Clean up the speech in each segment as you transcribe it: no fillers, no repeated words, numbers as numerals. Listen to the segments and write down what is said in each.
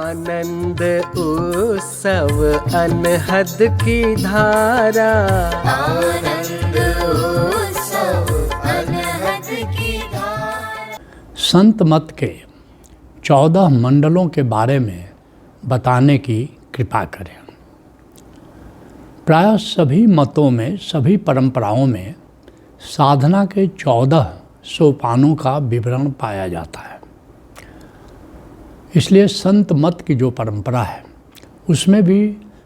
आनंद उत्सव अनहद की धारा, आनंद उत्सव अनहद की धारा। संत मत के 14 मंडलों के बारे में बताने की कृपा करें। प्रायः सभी मतों में, सभी परंपराओं में साधना के 14 सोपानों का विवरण पाया जाता है। इसलिए संत मत की जो परंपरा है उसमें भी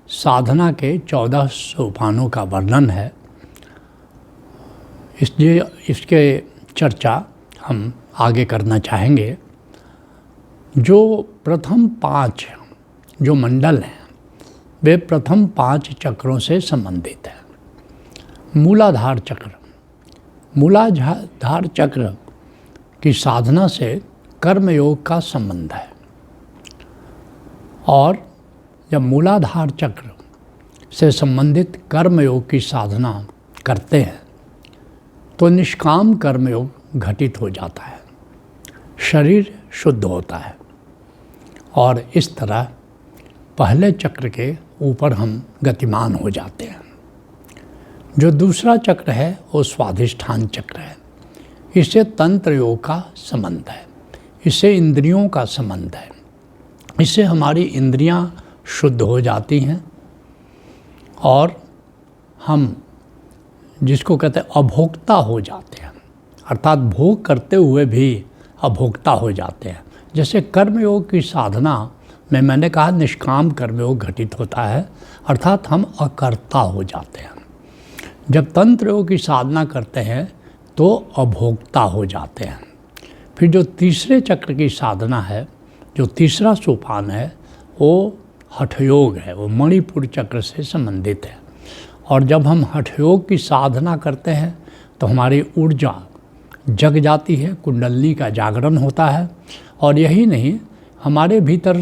साधना के 14 सोपानों का वर्णन है। इसलिए इसके चर्चा हम आगे करना चाहेंगे। जो प्रथम 5 जो मंडल हैं वे प्रथम 5 चक्रों से संबंधित हैं। मूलाधार चक्र, मूलाधार चक्र की साधना से कर्मयोग का संबंध है। और जब मूलाधार चक्र से संबंधित कर्मयोग की साधना करते हैं तो निष्काम कर्मयोग घटित हो जाता है, शरीर शुद्ध होता है और इस तरह पहले चक्र के ऊपर हम गतिमान हो जाते हैं। जो दूसरा चक्र है वो स्वाधिष्ठान चक्र है। इससे तंत्र योग का संबंध है, इससे इंद्रियों का संबंध है, इससे हमारी इंद्रियां शुद्ध हो जाती हैं और हम जिसको कहते हैं अभोक्ता हो जाते हैं, अर्थात भोग करते हुए भी अभोक्ता हो जाते हैं। जैसे कर्मयोग की साधना में मैंने कहा निष्काम कर्मयोग घटित होता है, अर्थात हम अकर्ता हो जाते हैं। जब तंत्र योग की साधना करते हैं तो अभोक्ता हो जाते हैं। फिर जो तीसरे चक्र की साधना है, जो तीसरा सोपान है, वो हठयोग है, वो मणिपुर चक्र से संबंधित है। और जब हम हठयोग की साधना करते हैं तो हमारी ऊर्जा जग जाती है, कुंडलिनी का जागरण होता है और यही नहीं, हमारे भीतर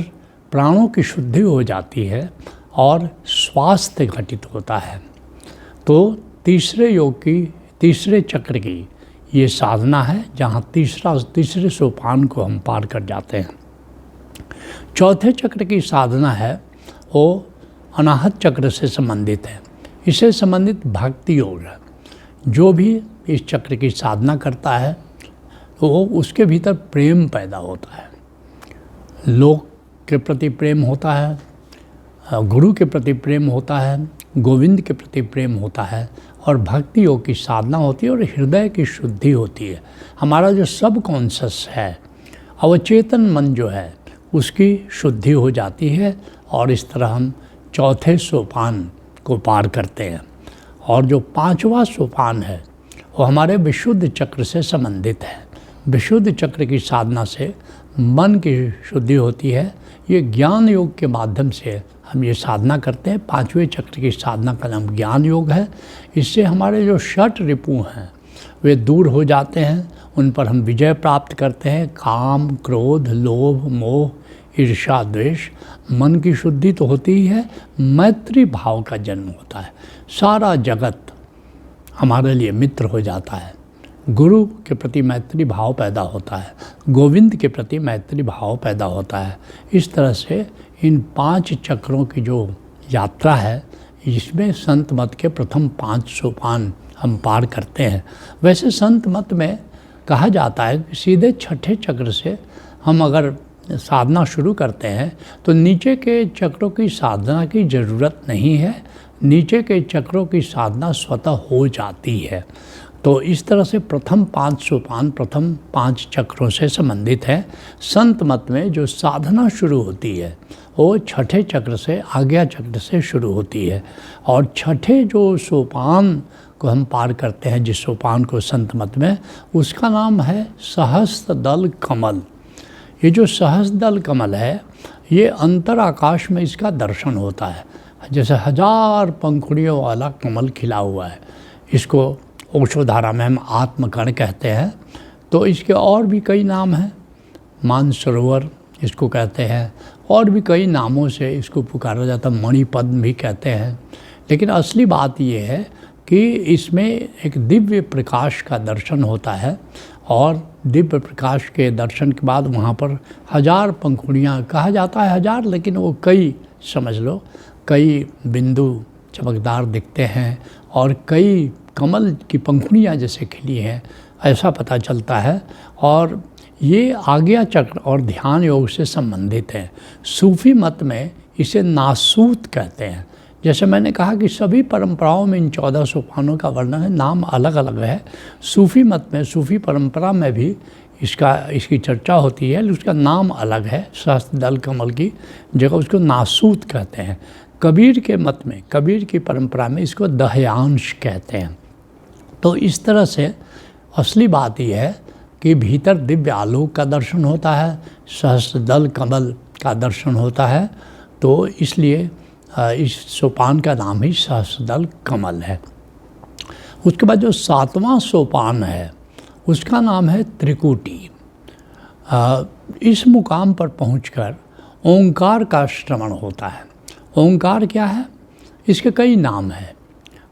प्राणों की शुद्धि हो जाती है और स्वास्थ्य घटित होता है। तो तीसरे चक्र की ये साधना है जहाँ तीसरे सोपान को हम पार कर जाते हैं। चौथे चक्र की साधना है वो अनाहत चक्र से संबंधित है। इससे संबंधित भक्ति योग है। जो भी इस चक्र की साधना करता है वो उसके भीतर प्रेम पैदा होता है, लोक के प्रति प्रेम होता है, गुरु के प्रति प्रेम होता है, गोविंद के प्रति प्रेम होता है और भक्ति योग की साधना होती है और हृदय की शुद्धि होती है। हमारा जो सब कॉन्शस है, अवचेतन मन जो है, उसकी शुद्धि हो जाती है और इस तरह हम चौथे सोपान को पार करते हैं। और जो 5वां सोपान है वो हमारे विशुद्ध चक्र से संबंधित है। विशुद्ध चक्र की साधना से मन की शुद्धि होती है। ये ज्ञान योग के माध्यम से हम ये साधना करते हैं। 5वें चक्र की साधना का नाम ज्ञान योग है। इससे हमारे जो षट रिपु हैं वे दूर हो जाते हैं, उन पर हम विजय प्राप्त करते हैं। काम, क्रोध, लोभ, मोह, ईर्ष्या, द्वेष। मन की शुद्धि तो होती ही है, मैत्री भाव का जन्म होता है। सारा जगत हमारे लिए मित्र हो जाता है। गुरु के प्रति मैत्री भाव पैदा होता है, गोविंद के प्रति मैत्री भाव पैदा होता है। इस तरह से इन 5 चक्रों की जो यात्रा है, इसमें संत मत के प्रथम 5 सोपान हम पार करते हैं। वैसे संत मत में कहा जाता है कि सीधे छठे चक्र से हम अगर साधना शुरू करते हैं तो नीचे के चक्रों की साधना की ज़रूरत नहीं है, नीचे के चक्रों की साधना स्वतः हो जाती है। तो इस तरह से प्रथम 5 सोपान प्रथम 5 चक्रों से संबंधित है। संत मत में जो साधना शुरू होती है वो छठे चक्र से, आज्ञा चक्र से शुरू होती है। और छठे जो सोपान को हम पार करते हैं, जिस सोपान को संत मत में, उसका नाम है सहस्त्र दल कमल। ये जो सहस्त्र दल कमल है, ये अंतर आकाश में इसका दर्शन होता है। जैसे 1000 पंखुड़ियों वाला कमल खिला हुआ है। इसको ओशोधारा में हम आत्मकण कहते हैं। तो इसके और भी कई नाम हैं, मानसरोवर इसको कहते हैं, और भी कई नामों से इसको पुकारा जाता है, मणिपद्म भी कहते हैं। लेकिन असली बात ये है कि इसमें एक दिव्य प्रकाश का दर्शन होता है और दिव्य प्रकाश के दर्शन के बाद वहाँ पर 1000 पंखुड़ियाँ, कहा जाता है 1000 लेकिन वो कई समझ लो, कई बिंदु चमकदार दिखते हैं और कई कमल की पंखुड़ियाँ जैसे खिली हैं, ऐसा पता चलता है। और ये आज्ञा चक्र और ध्यान योग से संबंधित है। सूफी मत में इसे नासूत कहते हैं। जैसे मैंने कहा कि सभी परंपराओं में इन 14 सोपानों का वर्णन है, नाम अलग अलग है। सूफी मत में, सूफी परंपरा में भी इसकी चर्चा होती है, उसका नाम अलग है। सहस्त्रदल कमल की जगह उसको नासूत कहते हैं। कबीर के मत में, कबीर की परंपरा में इसको दहयांश कहते हैं। तो इस तरह से असली बात यह है कि भीतर दिव्य आलोक का दर्शन होता है, सहस्त्रदल कमल का दर्शन होता है। तो इसलिए इस सोपान का नाम ही सहस्त्रदल कमल है। उसके बाद जो 7वां सोपान है उसका नाम है त्रिकुटी। इस मुकाम पर पहुंचकर ओंकार का श्रवण होता है। ओंकार क्या है? इसके कई नाम हैं।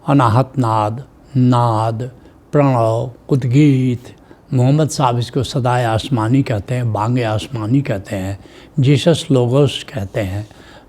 अनाहत नाद, नाद, प्रणव, उद्गीत। मोहम्मद साहब इसको सदाए आसमानी कहते हैं, बांगे आसमानी कहते हैं, जीसस लोगोस कहते हैं।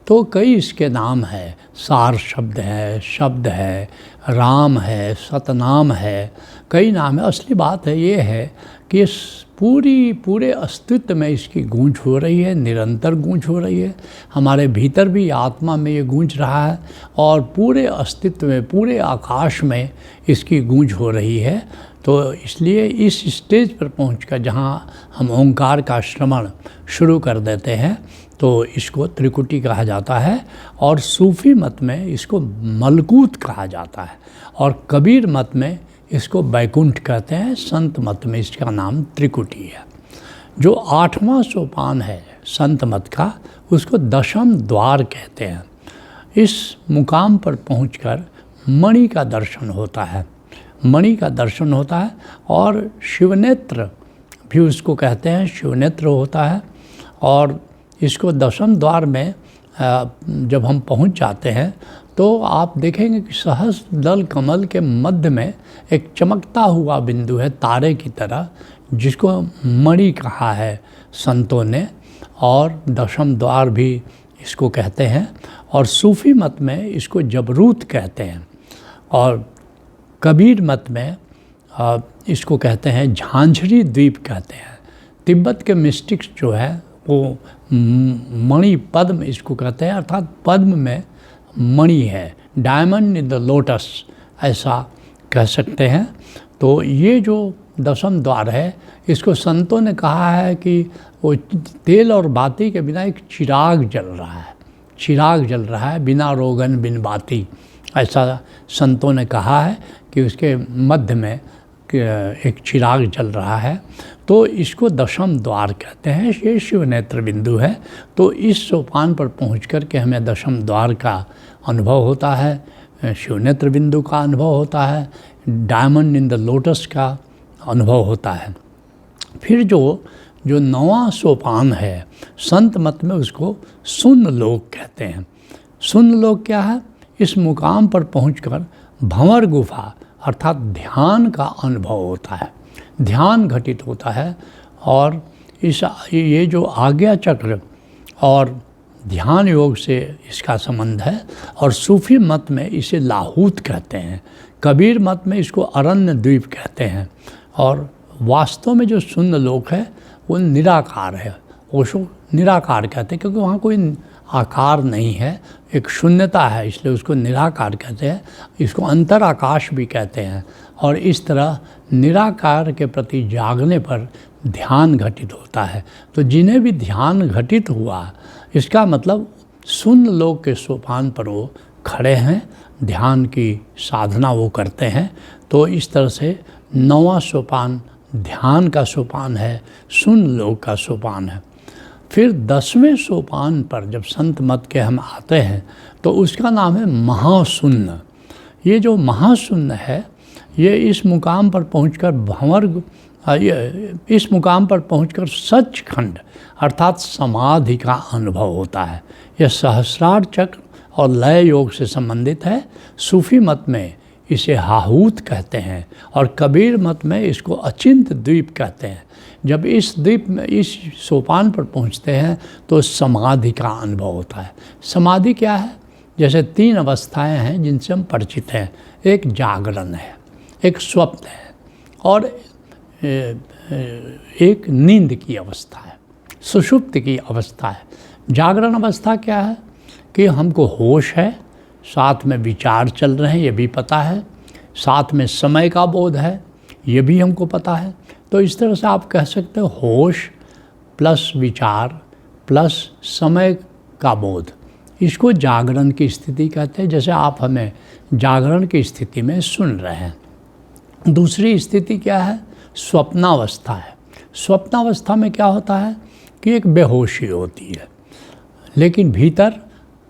तो कई इसके नाम है। सार शब्द है, राम है, सतनाम है, कई नाम है। असली बात है ये है कि इस पूरे अस्तित्व में इसकी गूंज हो रही है, निरंतर गूंज हो रही है। हमारे भीतर भी आत्मा में ये गूंज रहा है और पूरे अस्तित्व में, पूरे आकाश में इसकी गूंज हो रही है। तो इसलिए इस स्टेज पर पहुंचकर जहां हम ओंकार का श्रवण शुरू कर देते हैं तो इसको त्रिकुटी कहा जाता है। और सूफी मत में इसको मलकूत कहा जाता है और कबीर मत में इसको बैकुंठ कहते हैं। संत मत में इसका नाम त्रिकुटी है। जो 8वां सोपान है संत मत का, उसको दशम द्वार कहते हैं। इस मुकाम पर पहुंचकर मणि का दर्शन होता है, मणि का दर्शन होता है और शिवनेत्र भी उसको कहते हैं, शिवनेत्र होता है। और इसको दशम द्वार में जब हम पहुंच जाते हैं तो आप देखेंगे कि सहस्त्रदल कमल के मध्य में एक चमकता हुआ बिंदु है तारे की तरह, जिसको मणि कहा है संतों ने, और दशम द्वार भी इसको कहते हैं। और सूफी मत में इसको जबरूत कहते हैं और कबीर मत में इसको कहते हैं झांझरी द्वीप कहते हैं। तिब्बत के मिस्टिक्स जो है वो मणि पद्म इसको कहते हैं, अर्थात पद्म में मणि है, डायमंड इन द लोटस ऐसा कह सकते हैं। तो ये जो दशम द्वार है इसको संतों ने कहा है कि वो तेल और बाती के बिना एक चिराग जल रहा है, चिराग जल रहा है बिना रोगन बिन बाती, ऐसा संतों ने कहा है कि उसके मध्य में एक चिराग जल रहा है। तो इसको दशम द्वार कहते हैं। ये शिव नेत्र बिंदु है। तो इस सोपान पर पहुँच कर के हमें दशम द्वार का अनुभव होता है, शिव नेत्र बिंदु का अनुभव होता है, डायमंड इन द लोटस का अनुभव होता है। फिर जो 9वां सोपान है संत मत में उसको शून्य लोक कहते हैं। शून्य लोक क्या है? इस मुकाम पर पहुंचकर भंवर गुफा अर्थात ध्यान का अनुभव होता है, ध्यान घटित होता है। और ये जो आज्ञा चक्र और ध्यान योग से इसका संबंध है। और सूफी मत में इसे लाहूत कहते हैं, कबीर मत में इसको अरण्य द्वीप कहते हैं। और वास्तव में जो शून्य लोक है वो निराकार है, ओशो निराकार कहते हैं, क्योंकि वहाँ कोई आकार नहीं है, एक शून्यता है, इसलिए उसको निराकार कहते हैं। इसको अंतर आकाश भी कहते हैं। और इस तरह निराकार के प्रति जागने पर ध्यान घटित होता है। तो जिन्हें भी ध्यान घटित हुआ, इसका मतलब शून्य लोक के सोपान पर वो खड़े हैं, ध्यान की साधना वो करते हैं। तो इस तरह से 9वां सोपान ध्यान का सोपान है, शून्य लोक का सोपान है। फिर 10वें सोपान पर जब संत मत के हम आते हैं तो उसका नाम है महाशून्य। ये जो महाशून्य है ये इस मुकाम पर पहुंचकर इस मुकाम पर पहुंचकर सचखंड अर्थात समाधि का अनुभव होता है। यह सहस्रार चक्र और लय योग से संबंधित है। सूफी मत में इसे हाहूत कहते हैं और कबीर मत में इसको अचिंत द्वीप कहते हैं। जब इस द्वीप में इस सोपान पर पहुंचते हैं तो समाधि का अनुभव होता है। समाधि क्या है? जैसे 3 अवस्थाएं हैं जिनसे हम परिचित हैं। एक जागरण है, एक स्वप्न है और एक नींद की अवस्था है, सुषुप्ति की अवस्था है। जागरण अवस्था क्या है कि हमको होश है, साथ में विचार चल रहे हैं ये भी पता है, साथ में समय का बोध है ये भी हमको पता है। तो इस तरह से आप कह सकते हो होश प्लस विचार प्लस समय का बोध, इसको जागरण की स्थिति कहते हैं। जैसे आप हमें जागरण की स्थिति में सुन रहे हैं। दूसरी स्थिति क्या है? स्वप्नावस्था है। स्वप्नावस्था में क्या होता है कि एक बेहोशी होती है, लेकिन भीतर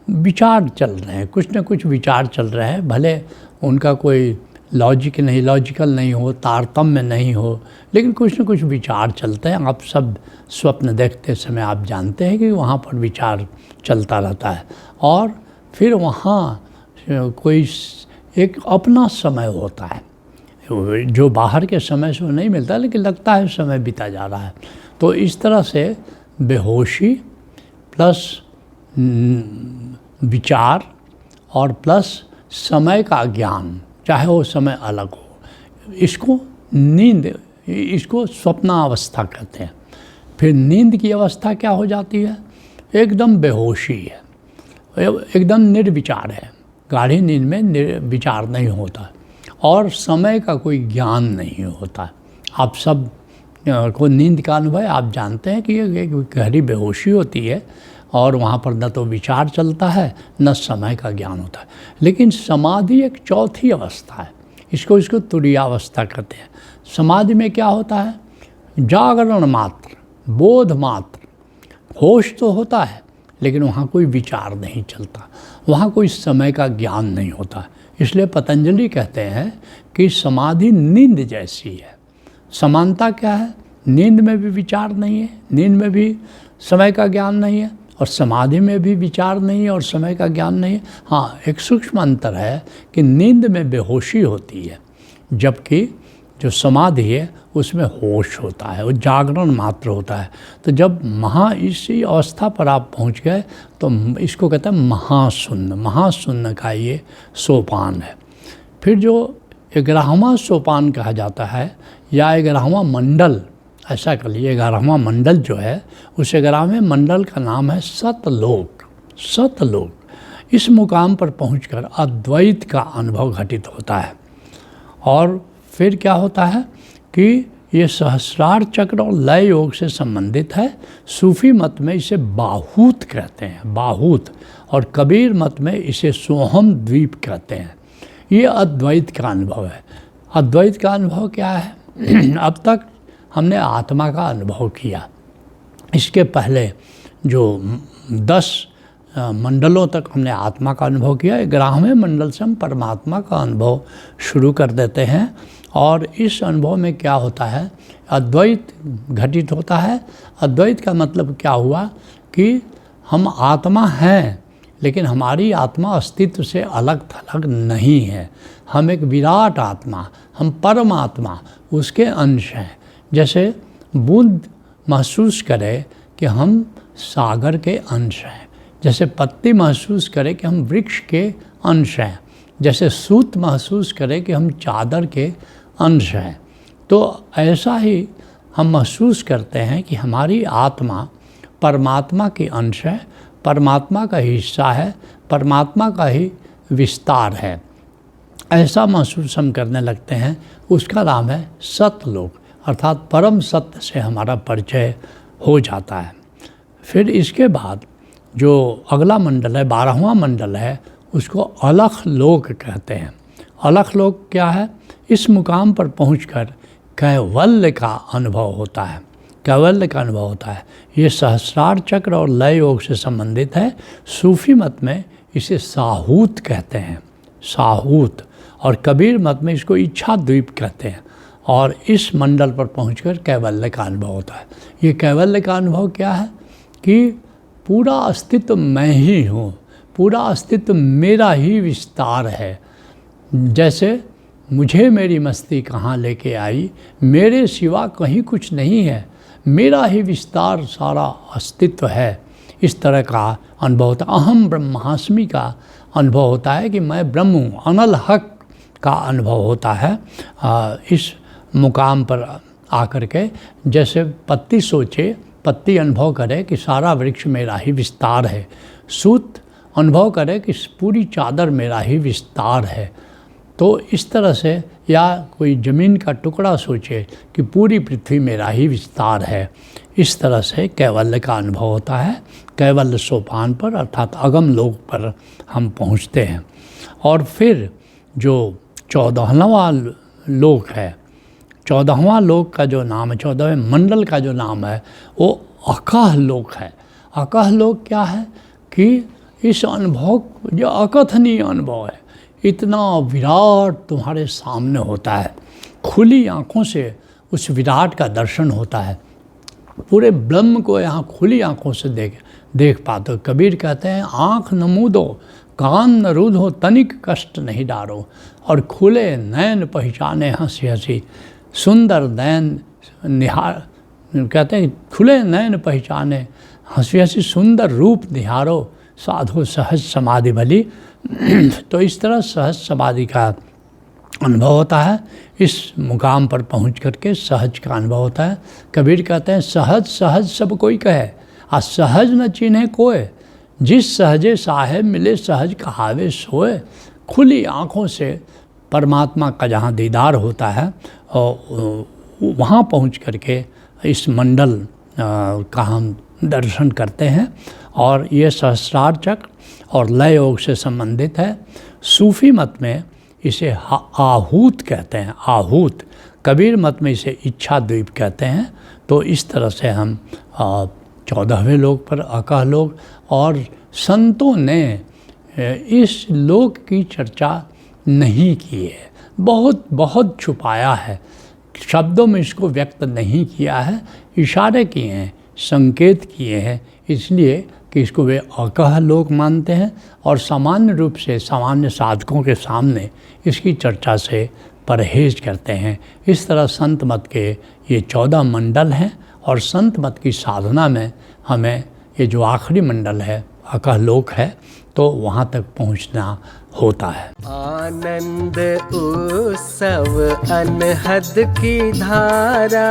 विचार चल रहे हैं, कुछ न कुछ विचार चल रहे हैं, भले उनका कोई लॉजिकल नहीं हो, तारतम्य नहीं हो, लेकिन कुछ न कुछ विचार चलते हैं। आप सब स्वप्न देखते समय आप जानते हैं कि वहाँ पर विचार चलता रहता है और फिर वहाँ कोई एक अपना समय होता है जो बाहर के समय से नहीं मिलता, लेकिन लगता है समय बीता जा रहा है। तो इस तरह से बेहोशी प्लस विचार और प्लस समय का ज्ञान, चाहे वो समय अलग हो, इसको नींद, इसको स्वप्नावस्था कहते हैं। फिर नींद की अवस्था क्या हो जाती है? एकदम बेहोशी है, एकदम निर्विचार है। गाढ़ी नींद में विचार नहीं होता और समय का कोई ज्ञान नहीं होता। आप सब को नींद का अनुभव आप जानते हैं कि ये गहरी बेहोशी होती है और वहाँ पर न तो विचार चलता है न समय का ज्ञान होता है। लेकिन समाधि एक चौथी अवस्था है, इसको तुरीयावस्था कहते हैं। समाधि में क्या होता है? जागरण मात्र, बोध मात्र, होश तो होता है लेकिन वहाँ कोई विचार नहीं चलता, वहाँ कोई समय का ज्ञान नहीं होता। इसलिए पतंजलि कहते हैं कि समाधि नींद जैसी है। समानता क्या है? नींद में भी विचार नहीं है, नींद में भी समय का ज्ञान नहीं है और समाधि में भी विचार नहीं है और समय का ज्ञान नहीं है। हाँ, एक सूक्ष्म अंतर है कि नींद में बेहोशी होती है जबकि जो समाधि है उसमें होश होता है, वो जागरण मात्र होता है। तो जब इसी अवस्था पर आप पहुंच गए तो इसको कहते हैं महाशून्य। महाशून्य का ये सोपान है। फिर जो 11वां सोपान कहा जाता है या 11वां मंडल, ऐसा कर लीजिए 11वां मंडल जो है, उस 11वें मंडल का नाम है सतलोक। सतलोक, इस मुकाम पर पहुंचकर अद्वैत का अनुभव घटित होता है। और फिर क्या होता है कि ये सहस्रार चक्र और लय योग से संबंधित है। सूफी मत में इसे बाहूत कहते हैं, बाहूत, और कबीर मत में इसे सोहम द्वीप कहते हैं। ये अद्वैत का अनुभव है। अद्वैत का अनुभव क्या है? अब तक हमने आत्मा का अनुभव किया, इसके पहले जो 10 मंडलों तक हमने आत्मा का अनुभव किया। 11वें मंडल से हम परमात्मा का अनुभव शुरू कर देते हैं और इस अनुभव में क्या होता है? अद्वैत घटित होता है। अद्वैत का मतलब क्या हुआ कि हम आत्मा हैं लेकिन हमारी आत्मा अस्तित्व से अलग थलग नहीं है। हम एक विराट आत्मा, हम परमात्मा, उसके अंश हैं। जैसे बूंद महसूस करे कि हम सागर के अंश हैं, जैसे पत्ती महसूस करे कि हम वृक्ष के अंश हैं, जैसे सूत महसूस करे कि हम चादर के अंश हैं। तो ऐसा ही हम महसूस करते हैं कि हमारी आत्मा परमात्मा के अंश है, परमात्मा का हिस्सा है, परमात्मा का ही विस्तार है। ऐसा महसूस हम करने लगते हैं। उसका नाम है सतलोक, अर्थात परम सत्य से हमारा परिचय हो जाता है। फिर इसके बाद जो अगला मंडल है, 12वां मंडल है, उसको अलख लोक कहते हैं। अलख लोक क्या है? इस मुकाम पर पहुंचकर कैवल्य का अनुभव होता है। कैवल्य का अनुभव होता है। ये सहस्रार चक्र और लय योग से संबंधित है। सूफी मत में इसे साहूत कहते हैं, साहूत, और कबीर मत में इसको इच्छा द्वीप कहते हैं। और इस मंडल पर पहुंचकर कैवल्य का अनुभव होता है। ये कैवल्य का अनुभव क्या है कि पूरा अस्तित्व मैं ही हूँ, पूरा अस्तित्व मेरा ही विस्तार है। जैसे मुझे मेरी मस्ती कहाँ लेके आई, मेरे सिवा कहीं कुछ नहीं है, मेरा ही विस्तार सारा अस्तित्व है, इस तरह का अनुभव होता है। अहम ब्रह्मास्मि का अनुभव होता है कि मैं ब्रह्म हूँ, अनल हक का अनुभव होता है। इस मुकाम पर आकर के जैसे पत्ती सोचे, पत्ती अनुभव करे कि सारा वृक्ष मेरा ही विस्तार है, सूत अनुभव करे कि पूरी चादर मेरा ही विस्तार है। तो इस तरह से, या कोई ज़मीन का टुकड़ा सोचे कि पूरी पृथ्वी मेरा ही विस्तार है, इस तरह से कैवल्य का अनुभव होता है। कैवल्य सोपान पर अर्थात अगम लोक पर हम पहुँचते हैं। और फिर जो 14वां लोक है, 14वां लोक का जो नाम है, 14वें मंडल का जो नाम है, वो अकह लोक है। अकह लोक क्या है कि इस अनुभव, जो अकथनीय अनुभव है, इतना विराट तुम्हारे सामने होता है, खुली आँखों से उस विराट का दर्शन होता है, पूरे ब्रह्म को यहाँ खुली आँखों से देख पाते हो। कबीर कहते हैं, आँख न मूदो, कान न रूधो, तनिक कष्ट नहीं डारो, और खुले नैन पहचाने हंसी हंसी, सुंदर नैन निहार, कहते हैं खुले नैन पहचाने हंसी हंसी, सुंदर रूप निहारो, साधो सहज समाधि भली। तो इस तरह सहज समाधि का अनुभव होता है। इस मुकाम पर पहुंच करके सहज का अनुभव होता है। कबीर कहते हैं, सहज सहज सब कोई कहे, आ सहज न चिन्हे कोय, जिस सहजे साहेब मिले सहज कहावे सोए। खुली आँखों से परमात्मा का जहाँ दीदार होता है, और वहाँ पहुँच करके इस मंडल का हम दर्शन करते हैं। और ये सहस्रार चक्र और लय योग से संबंधित है। सूफी मत में इसे आहूत कहते हैं, आहूत। कबीर मत में इसे इच्छा द्वीप कहते हैं। तो इस तरह से हम 14वें लोक पर अकह लोक, और संतों ने इस लोक की चर्चा नहीं की है, बहुत बहुत छुपाया है, शब्दों में इसको व्यक्त नहीं किया है, इशारे किए हैं, संकेत किए हैं, इसलिए कि इसको वे अकह लोक मानते हैं। और सामान्य रूप से सामान्य साधकों के सामने इसकी चर्चा से परहेज करते हैं। इस तरह संत मत के ये 14 मंडल हैं, और संत मत की साधना में हमें ये जो आखिरी मंडल है अकह लोक है, तो वहाँ तक पहुँचना होता है। आनंद उत्सव अनहद की धारा,